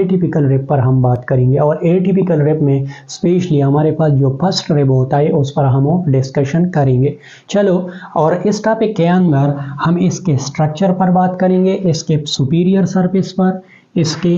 Atypical rib पर हम बात करेंगे और एटिपिकल रिब में स्पेशली हमारे पास जो फर्स्ट रिब होता है उस पर हम डिस्कशन करेंगे। चलो, और इस टॉपिक के अंदर हम इसके स्ट्रक्चर पर बात करेंगे, इसके सुपीरियर सरफेस पर, इसके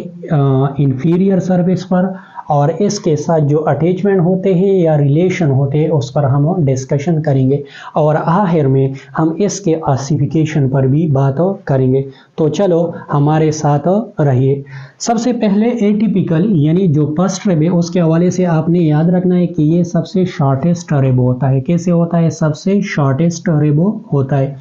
इंफीरियर सरफेस पर, और इसके साथ जो अटैचमेंट होते हैं या रिलेशन होते हैं उस पर हम डिस्कशन करेंगे, और आखिर में हम इसके ऑसिफिकेशन पर भी बात करेंगे। तो चलो हमारे साथ रहिए। सबसे पहले एटिपिकल यानी जो फर्स्ट रिब है उसके हवाले से आपने याद रखना है कि ये सबसे शॉर्टेस्ट रिब होता है। कैसे होता है? सबसे शॉर्टेस्ट रिब होता है।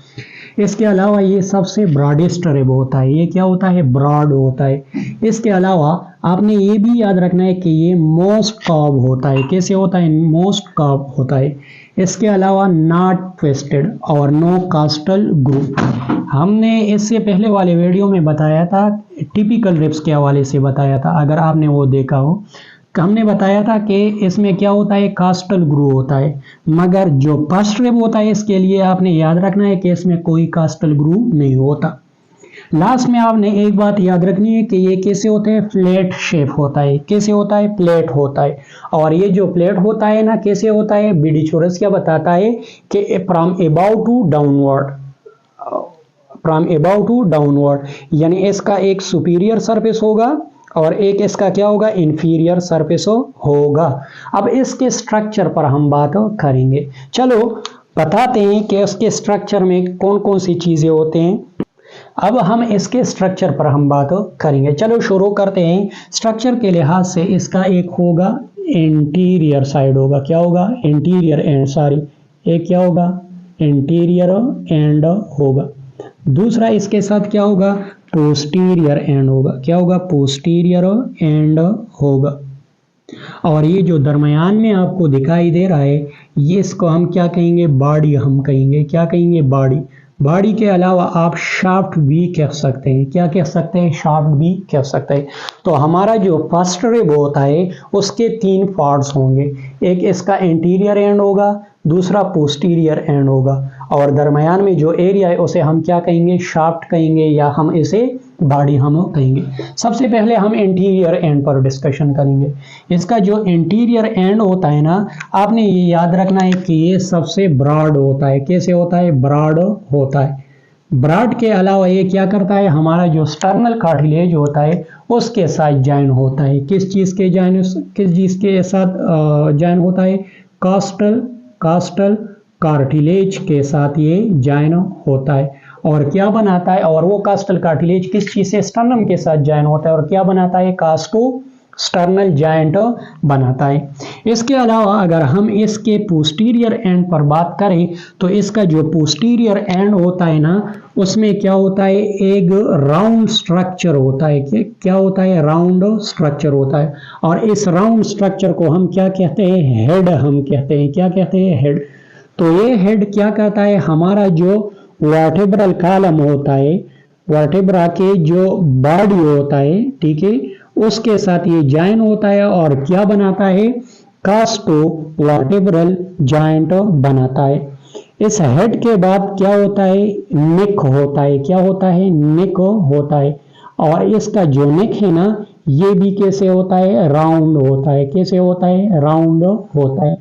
इसके अलावा ये सबसे ब्रॉडेस्ट रिब होता है। ये क्या होता है? ब्रॉड होता है। इसके अलावा आपने ये भी याद रखना है कि ये मोस्ट कर्व होता है। कैसे होता है? मोस्ट कर्व होता है। इसके अलावा नॉट ट्विस्टेड और नो कास्टल ग्रूव। हमने इससे पहले वाले वीडियो में बताया था, टिपिकल रिब्स के हवाले से बताया था, अगर आपने वो देखा हो। हमने बताया था कि इसमें क्या होता है? कास्टल ग्रूव होता है, मगर जो फर्स्ट रिब होता है इसके लिए आपने याद रखना है कि इसमें कोई कास्टल ग्रूव नहीं होता। लास्ट में आपने एक बात याद रखनी है कि ये कैसे होते हैं? फ्लैट शेप होता है। कैसे होता है? प्लेट होता है। और ये जो प्लेट होता है ना, कैसे होता है? बीडिचोरस क्या बताता है कि from above to downward, from above to downward, यानी इसका एक सुपीरियर सरफेस होगा और एक इसका क्या होगा? इंफीरियर सरफेस होगा। अब इसके स्ट्रक्चर पर हम बात करेंगे। चलो बताते हैं कि उसके स्ट्रक्चर में कौन कौन सी चीजें होते हैं। अब हम इसके स्ट्रक्चर पर हम बात करेंगे। चलो शुरू करते हैं। स्ट्रक्चर के लिहाज से इसका एक होगा इंटीरियर साइड होगा। क्या होगा? इंटीरियर एंड, सॉरी, एक क्या होगा? इंटीरियर एंड होगा। दूसरा इसके साथ क्या होगा? पोस्टीरियर एंड होगा। क्या होगा? पोस्टीरियर एंड होगा। और ये जो दरमियान में आपको दिखाई दे रहा है, ये इसको हम क्या कहेंगे? बॉडी हम कहेंगे। क्या कहेंगे? बॉडी। बॉडी के अलावा आप शाफ्ट भी कह सकते हैं। क्या कह सकते हैं? शाफ्ट भी कह सकते हैं। तो हमारा जो फर्स्ट रिब होता है उसके 3 पार्ट्स होंगे। एक इसका इंटीरियर एंड होगा, दूसरा पोस्टीरियर एंड होगा, और दरमियान में जो एरिया है उसे हम क्या कहेंगे? शाफ्ट कहेंगे, या हम इसे बॉडी हम कहेंगे। सबसे पहले हम इंटीरियर एंड पर डिस्कशन करेंगे। इसका जो इंटीरियर एंड होता है ना, आपने ये याद रखना है कि ये सबसे ब्रॉड होता है। कैसे होता है? ब्रॉड होता है। ब्रॉड के अलावा ये क्या करता है? हमारा जो स्टर्नल कार्टिलेज होता है उसके साथ जॉइन होता है। किस चीज़ के जॉइन, किस चीज़ के साथ जॉइन होता है? कास्टल कार्टिलेज के साथ ये जॉइन होता है। और क्या बनाता है? और वो कास्टल कार्टिलेज किस चीज़ से? स्टर्नम के साथ जॉइन होता है। और क्या बनाता है? कास्टो स्टर्नल जॉइंट बनाता है। इसके अलावा अगर हम इसके पोस्टीरियर एंड पर बात करें तो इसका जो पोस्टीरियर एंड होता है ना, उसमें क्या होता है? एक राउंड स्ट्रक्चर होता है। क्या होता है? राउंड स्ट्रक्चर होता है। और इस राउंड स्ट्रक्चर को हम क्या कहते हैं? हेड हम कहते हैं। क्या कहते हैं? हेड। तो ये हेड क्या करता है? हमारा जो वर्टेब्रल कॉलम होता है, वर्टेब्रा के जो बॉडी होता है, ठीक है, उसके साथ ये जॉइन होता है और क्या बनाता है? कास्टो वर्टेब्रल जॉइंट बनाता है। इस हेड के बाद क्या होता है? नेक होता है। क्या होता है? नेक होता है। और इसका जो नेक है ना, ये भी कैसे होता है? राउंड होता है। कैसे होता है? राउंड होता है।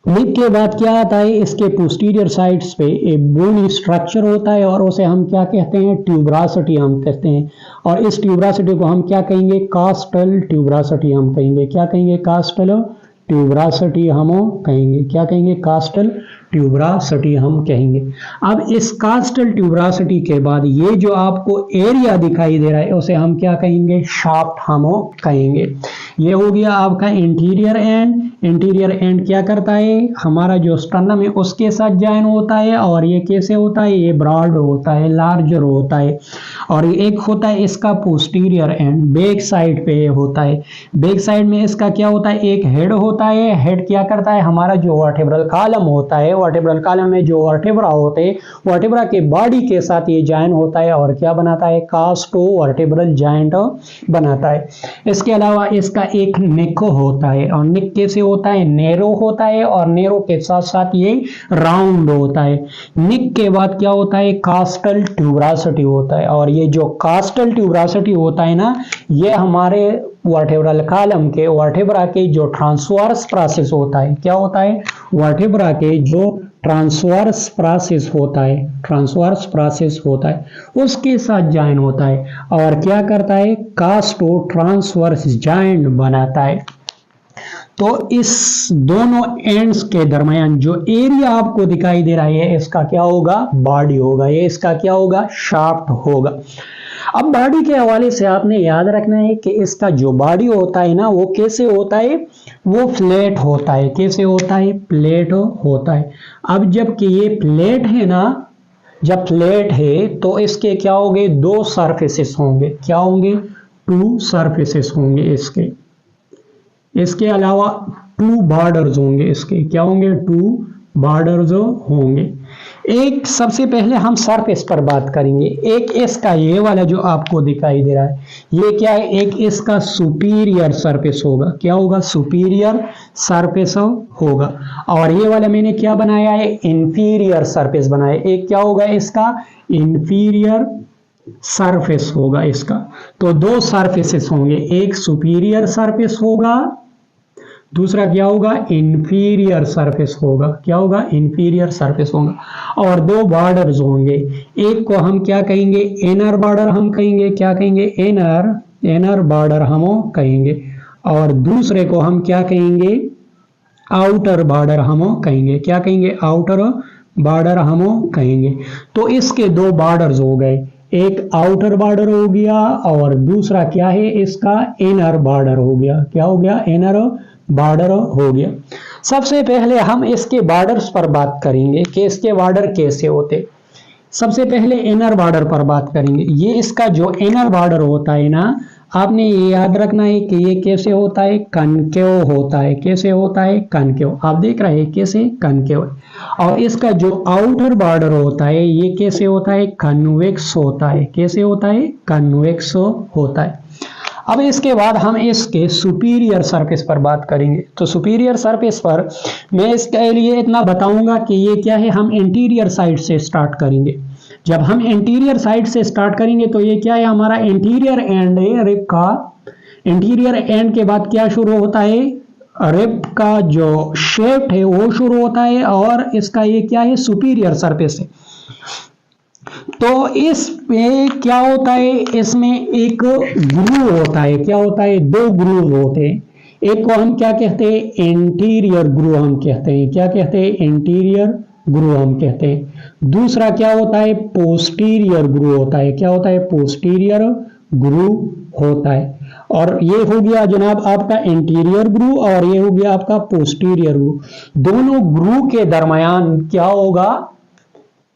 नेक के बाद क्या आता है? इसके पोस्टीरियर साइड्स पे एक बोनी स्ट्रक्चर होता है और उसे हम क्या कहते हैं? ट्यूबरासिटी हम कहते हैं। और इस ट्यूबरासिटी को हम क्या कहेंगे? कास्टल ट्यूबरासिटी हम कहेंगे। क्या कहेंगे? कास्टल ट्यूबरासिटी हम कहेंगे। क्या कहेंगे? कास्टल ट्यूबरासिटी हम कहेंगे। अब इस कास्टल ट्यूबरासिटी के बाद ये जो आपको एरिया दिखाई दे रहा है उसे हम क्या कहेंगे? शाफ्ट हम कहेंगे। ये हो गया आपका इंटीरियर एंड। इंटीरियर एंड क्या करता है? हमारा जो स्टर्नम है उसके साथ जॉइन होता है। और ये कैसे होता है? ये ब्रॉड होता है, लार्जर होता है। और एक होता है इसका पोस्टीरियर एंड, बैक साइड पे ये होता है। बैक साइड में इसका क्या होता है? एक हेड होता है। हेड क्या करता है? हमारा जो वर्टेब्रल कॉलम होता है, वर्टेब्रल कॉलम में जो वर्टेब्रा होते हैं, वर्टेब्रा के बॉडी के साथ ये जॉइन होता है और क्या बनाता है? कास्टो वर्टेब्रल जॉइंट बनाता है। इसके अलावा इसका एक निक होता है, और निक कैसे होता है, नैरो होता है, और नैरो के साथ साथ ये राउंड होता है। निक के बाद क्या होता है, कास्टल ट्यूबरासिटी होता है, और ये जो कास्टल ट्यूबरासिटी होता है ना, ये हमारे वर्टेब्रल कॉलम के वर्टेब्रा के जो ट्रांसवर्स प्रोसेस होता है, क्या होता है, वर्टेब्रा के जो ट्रांसवर्स प्रोसेस होता है, ट्रांसवर्स प्रोसेस होता है उसके साथ ज्वाइन होता है, और क्या करता है, कास्टो ट्रांसवर्स ज्वाइंट बनाता है। तो इस दोनों एंड्स के दरमियान जो एरिया आपको दिखाई दे रहा है, इसका क्या होगा, बॉडी होगा, ये इसका क्या होगा, शाफ्ट होगा। अब बॉडी के हवाले से आपने याद रखना है कि इसका जो बॉडी होता है ना, वो कैसे होता है, वो फ्लैट होता है। कैसे होता है, प्लेट होता है। अब जबकि ये प्लेट है ना, जब फ्लैट है तो इसके क्या होंगे, दो सरफेसेस होंगे, क्या होंगे, टू सरफेसेस होंगे इसके। इसके अलावा टू बॉर्डर्स होंगे, इसके क्या होंगे, टू बॉर्डर्स होंगे। एक सबसे पहले हम सरफेस पर बात करेंगे। एक इसका ये वाला जो आपको दिखाई दे रहा है, ये क्या है, एक इसका सुपीरियर सरफेस होगा, क्या होगा, सुपीरियर सरफेस होगा। और ये वाला मैंने क्या बनाया है, इंफीरियर सरफेस बनाया है। एक क्या होगा इसका, इंफीरियर सरफेस होगा इसका। तो दो सरफेसेस होंगे, एक सुपीरियर सरफेस होगा, दूसरा क्या होगा, इंफीरियर सरफेस होगा, क्या होगा, इंफीरियर सरफेस होगा। और दो बॉर्डर्स होंगे, एक को हम क्या कहेंगे, इनर बॉर्डर हम कहेंगे, क्या कहेंगे, इनर बॉर्डर हम कहेंगे, और दूसरे को हम क्या कहेंगे, आउटर बॉर्डर हम कहेंगे, क्या कहेंगे, आउटर बॉर्डर हम कहेंगे। तो इसके दो बॉर्डर्स हो गए, एक आउटर बॉर्डर हो गया और दूसरा क्या है इसका, इनर बॉर्डर हो गया, क्या हो गया, इनर बॉर्डर हो गया। सबसे पहले हम इसके बॉर्डर्स पर बात करेंगे कि इसके बॉर्डर कैसे होते। सबसे पहले इनर बॉर्डर पर बात करेंगे। ये इसका जो इनर बॉर्डर होता है ना, आपने ये याद रखना है कि ये कैसे होता है, कनकेव होता है। कैसे होता है, कनकेव। आप देख रहे हैं कैसे, कनकेव। और इसका जो आउटर बॉर्डर होता है, ये कैसे होता है, कन्वेक्स होता है। कैसे होता है, कन्वेक्स होता है। अब इसके बाद हम इसके सुपीरियर सरफेस पर बात करेंगे। तो सुपीरियर सरफेस पर मैं इसके लिए इतना बताऊंगा कि ये क्या है, हम इंटीरियर साइड से स्टार्ट करेंगे। जब हम इंटीरियर साइड से स्टार्ट करेंगे तो ये क्या है, हमारा इंटीरियर एंड है रिब का। इंटीरियर एंड के बाद क्या शुरू होता है, रिब का जो शेप है वो शुरू होता है, और इसका ये क्या है, सुपीरियर सरफेस है। तो इसमें क्या होता है, इसमें एक ग्रूव होता है। क्या होता है, दो ग्रूव होते हैं। एक को हम क्या कहते हैं, इंटीरियर ग्रूव हम कहते हैं। क्या कहते हैं, इंटीरियर ग्रूव हम कहते हैं। दूसरा क्या होता है, पोस्टीरियर ग्रूव होता है। क्या होता है, पोस्टीरियर ग्रूव होता है। और ये हो गया जनाब आपका इंटीरियर ग्रूव, और ये हो गया आपका पोस्टीरियर ग्रूव। दोनों ग्रूव के दरमियान क्या होगा,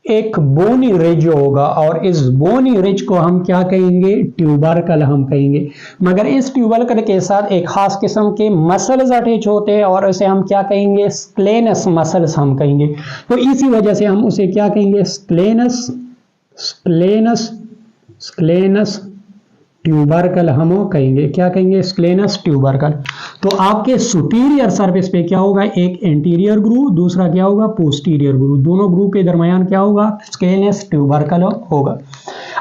एक बोनी रिज होगा, और इस बोनी रिज को हम क्या कहेंगे, ट्यूबरकल हम कहेंगे। मगर इस ट्यूबरकल के साथ एक खास किस्म के मसल्स अटैच होते हैं, और उसे हम क्या कहेंगे, स्क्लेनस मसल्स हम कहेंगे। तो इसी वजह से हम उसे क्या कहेंगे, स्क्लेनस स्क्लेनस स्क्लेनस ट्यूबरकल हम कहेंगे। क्या कहेंगे, स्क्लेनस ट्यूबरकल। तो आपके सुपीरियर सरफेस पे क्या होगा, एक इंटीरियर ग्रूव, दूसरा क्या होगा, पोस्टीरियर ग्रूव। दोनों ग्रूव के दरमियान क्या होगा, स्क्लेनस ट्यूबरकल होगा।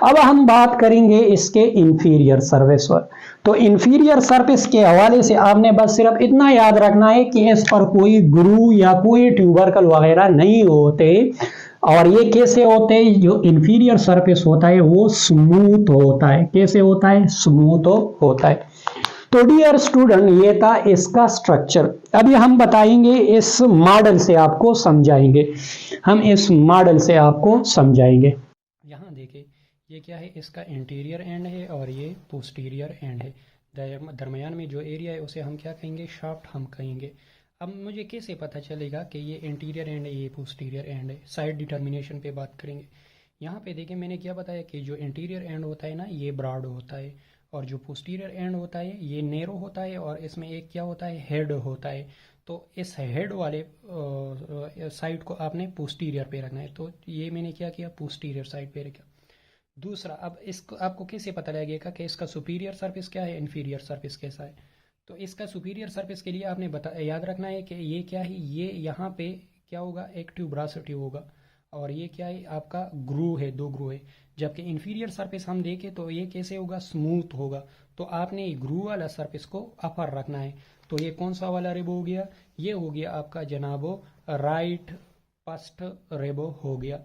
अब हम बात करेंगे इसके इंफीरियर सरफेस पर। तो इंफीरियर सरफेस के हवाले से आपने बस सिर्फ इतना याद रखना है कि इस पर कोई ग्रूव या कोई ट्यूबरकल वगैरह नहीं होते। और ये कैसे होते हैं, जो इंफीरियर सरफेस होता है वो स्मूथ होता है। कैसे होता है, स्मूथ होता है। तो डियर स्टूडेंट, ये था इसका स्ट्रक्चर। अभी हम बताएंगे इस मॉडल से आपको समझाएंगे, हम इस मॉडल से आपको समझाएंगे। यहाँ देखिए, ये क्या है, इसका इंटीरियर एंड है और ये पोस्टीरियर एंड है। दरमियान में जो एरिया है उसे हम क्या कहेंगे, शाफ्ट हम कहेंगे। अब मुझे कैसे पता चलेगा कि ये इंटीरियर एंड है, ये पोस्टीरियर एंड है। साइड डिटर्मिनेशन पे बात करेंगे। यहाँ पे देखिए मैंने क्या बताया कि जो इंटीरियर एंड होता है ना, ये ब्रॉड होता है, और जो पोस्टीरियर एंड होता है ये नैरो होता है, और इसमें एक क्या होता है, हेड होता है। तो इस हेड वाले साइड को आपने पोस्टीरियर पे रखना है। तो ये मैंने क्या किया, पोस्टीरियर साइड पे रखा। दूसरा, अब इसको आपको कैसे पता लगेगा कि इसका सुपीरियर सरफेस क्या है, इन्फीरियर सरफेस कैसा है। तो इसका सुपीरियर सरफेस के लिए आपने याद रखना है कि ये क्या है, ये यहाँ पे क्या होगा, एक ट्यूबरासिटी होगा, और ये क्या है आपका ग्रू है, दो ग्रू है। जबकि इन्फीरियर सरफेस हम देखें तो ये कैसे होगा, स्मूथ होगा। तो आपने ग्रू वाला सरफेस को अपर रखना है। तो ये कौन सा वाला रेबो हो गया, ये हो गया आपका जनाबो राइट फर्स्ट रेबो हो गया।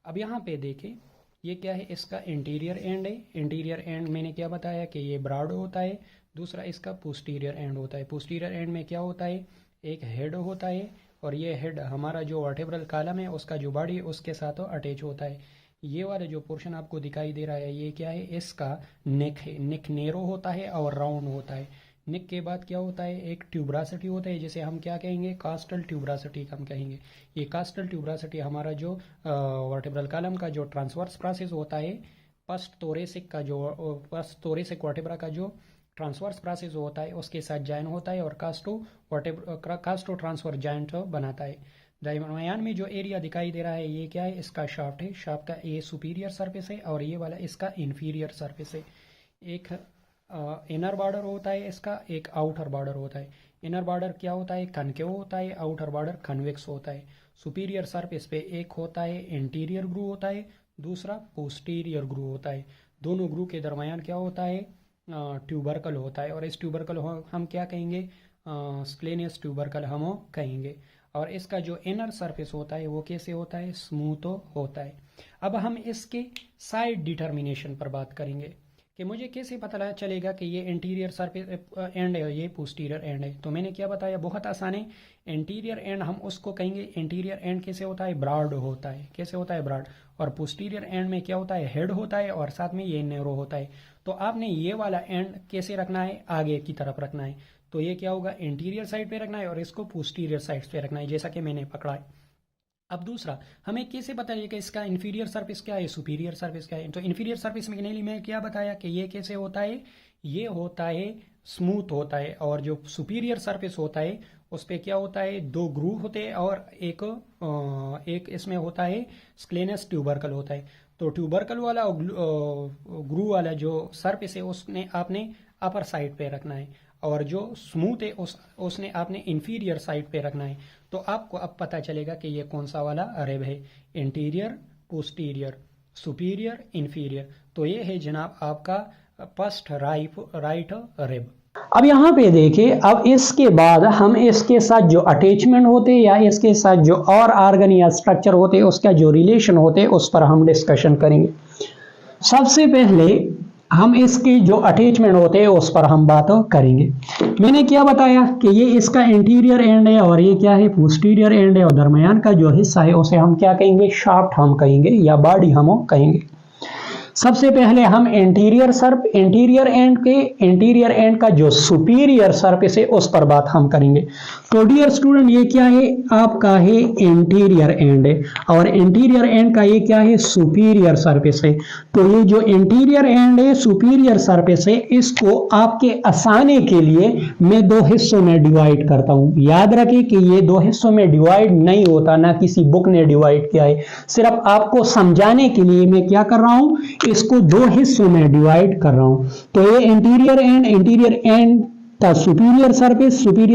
अब यहाँ पे देखें ये क्या है, इसका इंटीरियर एंड है। इंटीरियर एंड मैंने क्या बताया कि ये ब्रॉड होता है। दूसरा इसका पोस्टीरियर एंड होता है। पोस्टीरियर एंड में क्या होता है, एक हेड होता है, और ये हेड हमारा जो वर्टेब्रल कॉलम है उसका जो बॉडी है उसके साथ अटैच होता है। ये वाला जो पोर्शन आपको दिखाई दे रहा है ये क्या है, इसका नेक है। नेक नेरो होता है और राउंड होता है। नेक के बाद क्या होता है, एक ट्यूबरासिटी होता है, जिसे हम क्या कहेंगे, कास्टल ट्यूबरासिटी हम कहेंगे। ये कास्टल ट्यूबरासिटी हमारा जो वर्टेब्रल कॉलम का जो ट्रांसवर्स प्रोसेस होता है, फर्स्ट थोरेसिक वर्टेब्रा का जो ट्रांसवर्स प्रोसेस होता है उसके साथ जॉइन होता है और कास्टो ट्रांसफर जॉइंट बनाता है। दरमियान में जो एरिया दिखाई दे रहा है ये क्या है, इसका शाफ्ट है। शाफ्ट का ये सुपीरियर सरफेस है और ये वाला इसका इन्फीरियर सरफेस है। एक इनर बॉर्डर होता है इसका, एक आउटर बॉर्डर होता है। इनर बॉर्डर क्या होता है, कनकेव होता है। आउटर बॉर्डर कन्वेक्स होता है। सुपीरियर सरफेस पे एक होता है इंटीरियर ग्रू होता है, दूसरा पोस्टीरियर ग्रू होता है। दोनों ग्रू के दरमियान क्या होता है, ट्यूबरकल होता है, और इस ट्यूबरकल हम क्या कहेंगे, स्क्लेनियस ट्यूबरकल हम कहेंगे। और इसका जो इनर सरफेस होता है वो कैसे होता है, स्मूथ होता है। अब हम इसके साइड डिटर्मिनेशन पर बात करेंगे कि मुझे कैसे पता चलेगा कि ये इंटीरियर सरफेस एंड है, ये पोस्टीरियर एंड है। तो मैंने क्या बताया, बहुत आसान है। इंटीरियर एंड हम उसको कहेंगे, इंटीरियर एंड कैसे होता है, ब्रॉड होता है। कैसे होता है, ब्रॉड। और पोस्टीरियर एंड में क्या होता है, हेड होता है और साथ में ये नैरो होता है। तो आपने ये वाला एंड कैसे रखना है, आगे की तरफ रखना है। तो ये क्या होगा, इंटीरियर साइड पे रखना है और इसको पोस्टीरियर साइड पे रखना है, जैसा कि मैंने पकड़ा है। अब दूसरा, हमें कैसे पता चले कि इसका इन्फीरियर सरफेस क्या है, सुपीरियर सरफेस क्या है। तो इन्फीरियर सरफेस में मैं क्या बताया कि ये कैसे होता है, ये होता है स्मूथ होता है। और जो सुपीरियर सरफेस होता है उस पर क्या होता है, दो ग्रू होते हैं और एक इसमें होता है स्क्लेनस ट्यूबरकल होता है। तो ट्यूबरकल वाला ग्रू वाला जो सरफेस है उसने आपने अपर साइड पे रखना है, और जो स्मूथ है उसने आपने इंफीरियर साइड पे रखना है। तो आपको अब पता चलेगा कि ये कौन सा वाला रेब है, इंटीरियर, पोस्टीरियर, सुपीरियर, इंफीरियर। तो ये है जनाब आपका फर्स्ट राइट रेब। अब यहाँ पे देखिए, अब इसके बाद हम इसके साथ जो अटैचमेंट होते या इसके साथ जो और ऑर्गन या स्ट्रक्चर होते उसका जो रिलेशन होते उस पर हम डिस्कशन करेंगे। सबसे पहले हम इसके जो अटैचमेंट होते हैं उस पर हम बात करेंगे। मैंने क्या बताया कि ये इसका इंटीरियर एंड है और ये क्या है, पोस्टीरियर एंड है, और दरमियान का जो हिस्सा है उसे हम क्या कहेंगे, शाफ्ट हम कहेंगे या बॉडी हम कहेंगे। सबसे पहले हम इंटीरियर एंड का जो सुपीरियर सरफेस है उस पर बात हम करेंगे। तो डियर स्टूडेंट, ये क्या है, आपका है इंटीरियर एंड है, और इंटीरियर एंड का ये क्या है, सुपीरियर सरफेस है। तो ये जो इंटीरियर एंड है, सुपीरियर सरफेस है, इसको आपके आसानी के लिए मैं दो हिस्सों में डिवाइड करता हूं। याद रखिए कि ये दो हिस्सों में डिवाइड नहीं होता, ना किसी बुक ने डिवाइड किया है, सिर्फ आपको समझाने के लिए मैं क्या कर रहा हूं, इसको दो हिस्सों में डिवाइड कर रहा हूं। तो ये इंटीरियर एंड का सुपीरियर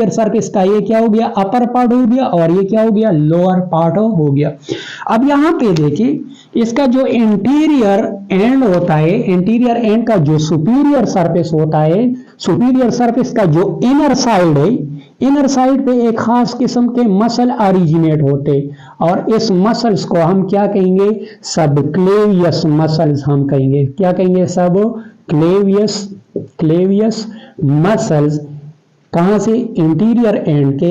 सरफेस का ये क्या हो गया, अपर पार्ट हो गया, और ये क्या हो गया, लोअर पार्ट हो गया। अब यहां पे देखिए, इसका जो इंटीरियर एंड होता है, इंटीरियर एंड का जो सुपीरियर सरफेस होता है, सुपीरियर सरफेस का जो इनर साइड है, इनर साइड पे एक खास किस्म के मसल ओरिजिनेट होते, और इस मसल्स को हम क्या कहेंगे, सबक्लेवियस मसल्स हम कहेंगे। क्या कहेंगे, सब क्लेवियस मसल्स। कहां से, इंटीरियर एंड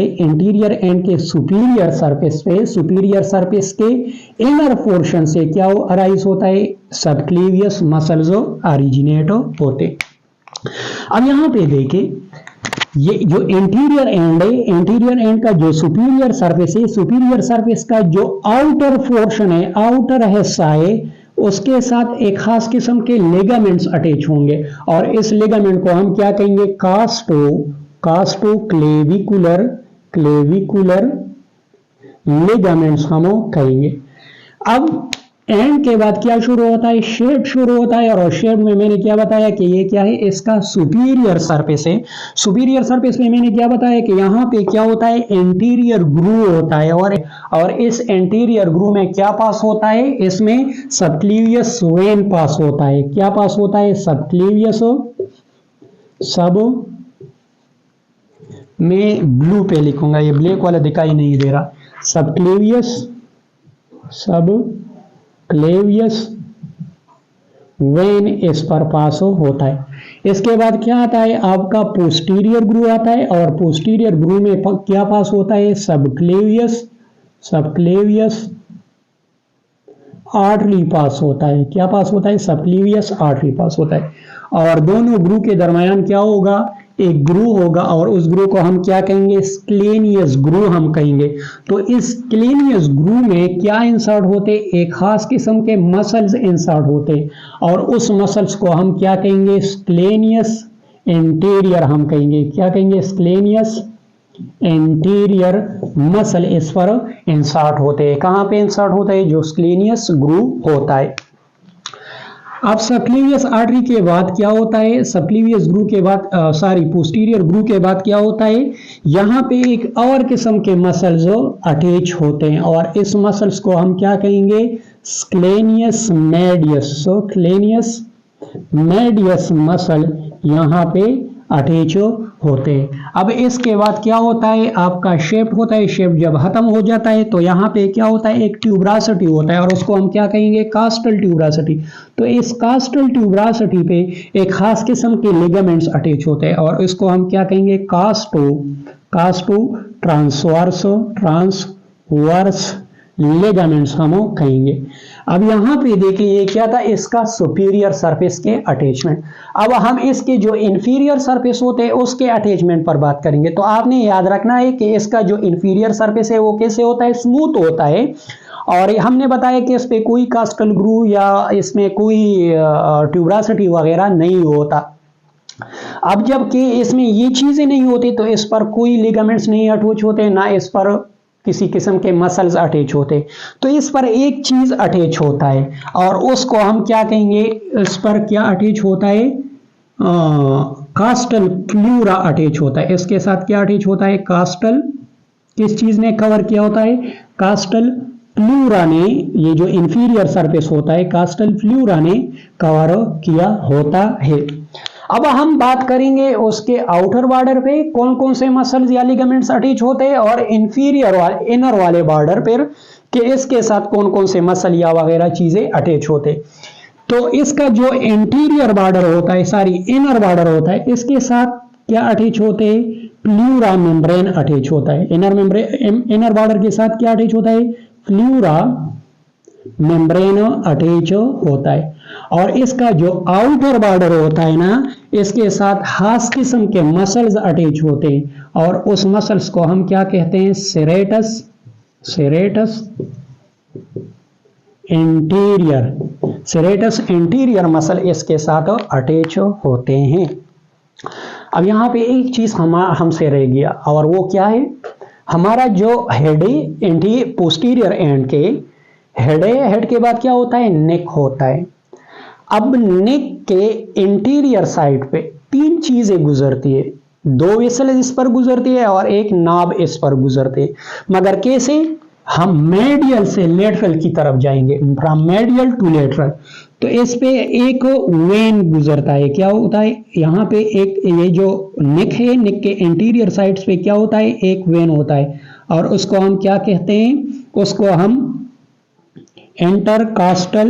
के सुपीरियर सरफेस के इनर पोर्शन से क्या अराइज होता है, सबक्लेवियस मसल्स ओरिजिनेट होते। अब यहां पे देखिए, ये जो इंटीरियर एंड का जो सुपीरियर सरफेस का जो आउटर पोर्शन है, आउटर हिस्सा है, उसके साथ एक खास किस्म के लिगामेंट्स अटैच होंगे, और इस लिगामेंट को हम क्या कहेंगे, कास्टो क्लेविकुलर लिगामेंट्स हम कहेंगे। अब एंड के बाद क्या शुरू होता है, शेप शुरू होता है। और शेप में मैंने क्या बताया कि ये क्या है, इसका सुपीरियर सरफेस है। सुपीरियर सरफेस में मैंने क्या बताया कि यहाँ पे क्या होता है, एंटीरियर ग्रूव होता है। और इस एंटीरियर ग्रूव में क्या पास होता है, इसमें सबक्लीवियस वेन पास होता है। क्या पास होता है, सबक्लीवियस, सब मैं ब्लू पे लिखूंगा, ये ब्लैक वाला दिखाई नहीं दे रहा। सबक्लीवियस, सब क्लेवियस वेन इस पर पास होता है। इसके बाद क्या आता है, आपका पोस्टीरियर ग्रूव आता है। और पोस्टीरियर ग्रूव में क्या पास होता है, सबक्लेवियस, सबक्लेवियस आर्टरी पास होता है। क्या पास होता है, सबक्लेवियस आर्टरी पास होता है। और दोनों ग्रूव के दरमियान क्या होगा, एक ग्रूव होगा। और उस ग्रूव को हम क्या कहेंगे, स्क्लेनियस ग्रूव हम कहेंगे। तो इस स्क्लेनियस ग्रूव में क्या इंसर्ट होते, एक खास किस्म के मसल्स इंसर्ट होते। और उस मसल्स को हम क्या कहेंगे, स्क्लेनियस एंटीरियर हम कहेंगे। क्या कहेंगे, स्क्लेनियस एंटीरियर मसल इस पर इंसर्ट होते हैं। कहाँ पे इंसर्ट होता है, जो स्क्लेनियस ग्रूव होता है। अब सबक्लेवियस आर्टरी के बाद क्या होता है, सबक्लेवियस ग्रूव के बाद पोस्टीरियर ग्रूव के बाद क्या होता है, यहाँ पे एक और किस्म के मसल्स अटैच होते हैं। और इस मसल्स को हम क्या कहेंगे, स्क्लेनियस मेडियस। सो क्लेनियस मेडियस मसल यहाँ पे अटैच होते हैं। अब इसके बाद क्या होता है, आपका शेप होता है। शेप जब खत्म हो जाता है तो यहाँ पे क्या होता है, एक ट्यूबरासिटी होता है। और उसको हम क्या कहेंगे, कास्टल ट्यूबरासिटी। तो इस कास्टल ट्यूबरासिटी पे एक खास किस्म के लिगामेंट्स अटैच होते हैं। और इसको हम क्या कहेंगे, कास्टो ट्रांसवर्स लिगामेंट्स हम कहेंगे। अब यहाँ पे देखिए ये क्या था, इसका सुपीरियर सरफेस के अटैचमेंट। अब हम इसके जो इंफीरियर सरफेस होते हैं उसके अटैचमेंट पर बात करेंगे। तो आपने याद रखना है कि इसका जो इंफीरियर सरफेस है वो कैसे होता है, स्मूथ होता है। और हमने बताया कि इस पे कोई कास्टल ग्रूव या इसमें कोई ट्यूबरासिटी वगैरह नहीं होता। अब जबकि इसमें ये चीजें नहीं होती तो इस पर कोई लिगामेंट्स नहीं अटैच होते, ना इस पर किसी किस्म के मसल्स अटैच होते। तो इस पर एक चीज अटैच होता है और उसको हम क्या कहेंगे, इस पर क्या अटैच होता है, कास्टल प्लूरा अटैच होता है। इसके साथ क्या अटैच होता है, कास्टल, किस चीज ने कवर किया होता है, कास्टल प्लूरा ने, ये जो इंफीरियर सरफेस होता है कास्टल प्लूरा ने कवर किया होता है। अब हम बात करेंगे उसके आउटर बॉर्डर पे कौन कौन से मसल्स या लिगामेंट्स अटैच होते हैं, और इनर वाले बॉर्डर पर कि इसके साथ कौन कौन से मसल या वगैरह चीजें अटैच होते। तो इसका जो इंटीरियर बॉर्डर होता है, इनर बॉर्डर होता है, इसके साथ क्या अटैच होते हैं, प्लूरा मेम्ब्रेन अटैच होता है। इनर बॉर्डर के साथ क्या अटैच होता है, प्लूरा मेम्ब्रेन अटैच होता है। और इसका जो आउटर बॉर्डर होता है ना, इसके साथ खास किस्म के मसल्स अटैच होते हैं और उस मसल्स को हम क्या कहते हैं, सेरेटस एंटीरियर मसल इसके साथ अटैच होते हैं। अब यहाँ पे एक चीज हमसे रह गया और वो क्या है, हमारा जो हेड है पोस्टीरियर एंड के हेड के बाद क्या होता है, नेक होता है। अब नेक के इंटीरियर साइड पे तीन चीजें गुजरती है, दो वेसल इस पर गुजरती है और एक नाभ इस पर गुजरती है। मगर कैसे, हम मेडियल से लेटरल की तरफ जाएंगे, फ्रॉम मेडियल टू लेटरल। तो इस पे एक वेन गुजरता है। क्या होता है, यहाँ पे एक ये जो नेक है, नेक के इंटीरियर साइड्स पे क्या होता है, एक वेन होता है और उसको हम क्या कहते हैं, उसको हम इंटरकास्टल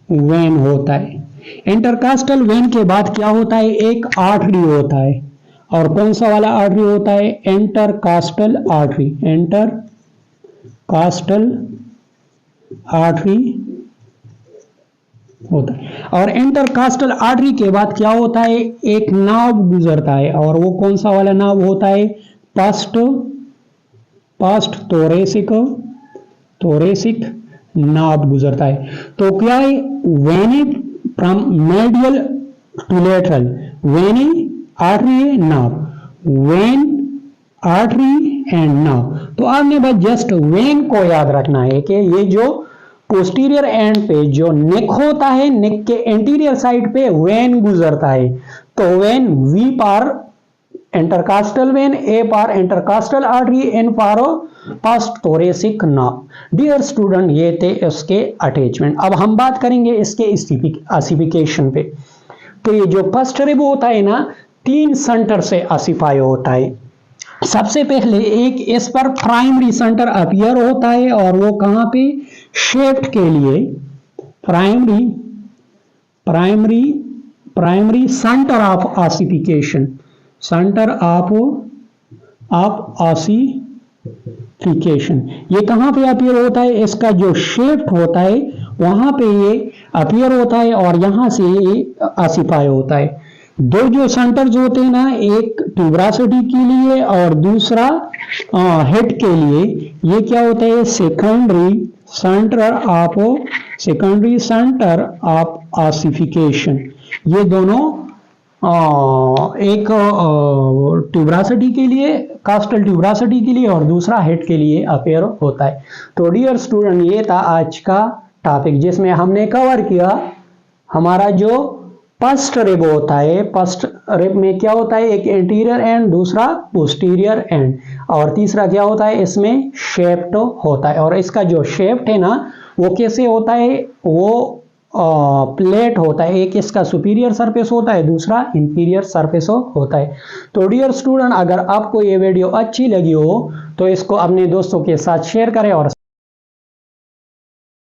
वेन होता है। इंटरकास्टल वेन के बाद क्या होता है, एक आर्टरी होता है। और कौन सा वाला आर्टरी होता है, इंटरकास्टल आर्टरी होता है। और इंटरकास्टल आर्टरी के बाद क्या होता है, एक नाव गुजरता है और वो कौन सा वाला नाव होता है, पास्ट थोरेसिक नाभ गुजरता है। तो क्या है, vein from medial to lateral, vein artery nerve, vein artery and nerve. तो तो आपने बस जस्ट वेन को याद रखना है कि ये जो पोस्टीरियर एंड पे जो नेक होता है, नेक के एंटीरियर साइड पे वेन गुजरता है। तो वेन वी पार इंटरकास्टल वेन, ए पार इंटरकास्टल आर्टरी, एन पार past thoracic nerve. Dear student, ये थे इसके अटैचमेंट। अब हम बात करेंगे इसके ऑसिफिकेशन पे। तो ये जो फर्स्ट रिब होता है ना, 3 सेंटर से ऑसिफाई होता है। सबसे पहले एक इस पर प्राइमरी सेंटर अपीयर होता है, और वो कहां पे, शेफ्ट के लिए primary centre of ossification, centre of ossification. ये कहां पे अपीयर होता है, इसका जो शेफ्ट होता है वहां पे ये अपीयर होता है, और यहां से ये ऑसिफाई होता है। दो जो सेंटर्स होते हैं ना, एक ट्यूबरासिटी के लिए और दूसरा हेड के लिए, ये क्या होता है, सेकेंडरी सेंटर ऑफ ऑसिफिकेशन। ये दोनों एक ट्यूबरासिटी के लिए, कास्टल ट्यूबरासिटी के लिए, और दूसरा हेड के लिए अपेयर होता है। तो डियर स्टूडेंट, ये था आज का टॉपिक जिसमें हमने कवर किया हमारा जो फर्स्ट रिब होता है। फर्स्ट रिब में क्या होता है, एक एंटीरियर एंड, दूसरा पोस्टीरियर एंड, और तीसरा क्या होता है, इसमें शेफ्ट होता है। और इसका जो शेफ्ट है ना, वो कैसे होता है, वो प्लेट होता है। एक इसका सुपीरियर सरफेस होता है, दूसरा इंफीरियर सरफेस होता है। तो डियर स्टूडेंट, अगर आपको ये वीडियो अच्छी लगी हो तो इसको अपने दोस्तों के साथ शेयर करें और